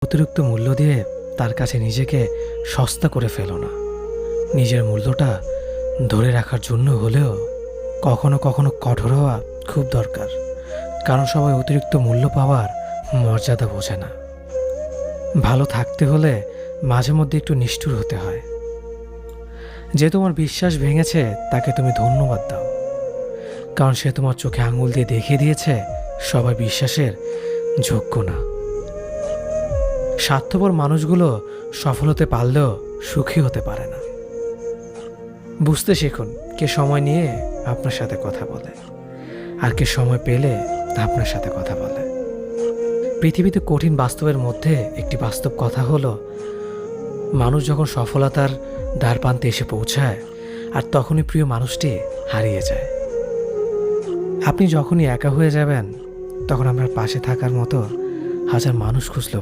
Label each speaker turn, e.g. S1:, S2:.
S1: অতিরিক্ত মূল্য দিয়ে তার কাছে নিজেকে সস্তা করে ফেলো না। নিজের মূল্যটা ধরে রাখার জন্য হলেও কখনো কখনো কঠোর হওয়া খুব দরকার, কারণ সবাই অতিরিক্ত মূল্য পাওয়ার মর্যাদা বোঝে না। ভালো থাকতে হলে মাঝে মধ্যে একটু নিষ্ঠুর হতে হয়। যে তোমার বিশ্বাস ভেঙেছে তাকে তুমি ধন্যবাদ দাও, কারণ সে তোমার চোখে আঙুল দিয়ে দেখিয়ে দিয়েছে সবাই বিশ্বাসের যোগ্য না। স্বার্থপর মানুষগুলো সফল হতে পারলেও সুখী হতে পারে না। বুঝতে শিখুন কে সময় নিয়ে আপনার সাথে কথা বলে আর কে সময় পেলে আপনার সাথে কথা বলে। পৃথিবীতে কঠিন বাস্তবের মধ্যে একটি বাস্তব কথা হলো, মানুষ যখন সফলতার দ্বার প্রান্তে এসে পৌঁছায় আর তখনই প্রিয় মানুষটি হারিয়ে যায়। আপনি যখনই একা হয়ে যাবেন তখন আপনার পাশে থাকার মতো হাজার মানুষ খুঁজলেও